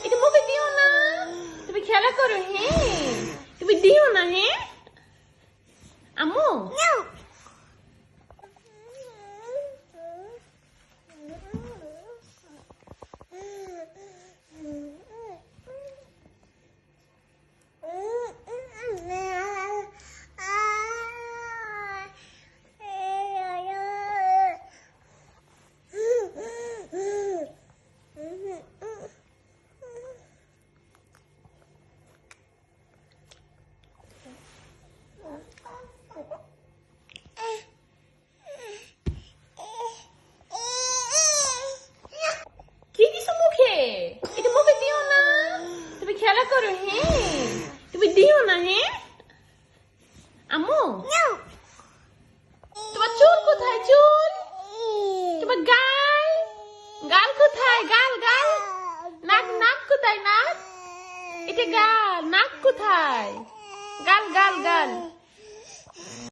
এটা মুখে দিও না, তুমি খেলা করো। হ্যাঁ, তুমি দিও না। হ্যাঁ আম্মু, কি দিছো মুখে? এটা মুখে দিও না, তুমি খেলা করো। হ্যাঁ, তুমি দিও না। হ্যাঁ আম্মু, তোমার চুল কোথায়? চুল তোমার গাল, গাল কোথায়? গাল গাল, নাক, নাক কোথায়? নাক, এটা গাল, নাক কোথায়? গাল গাল গাল।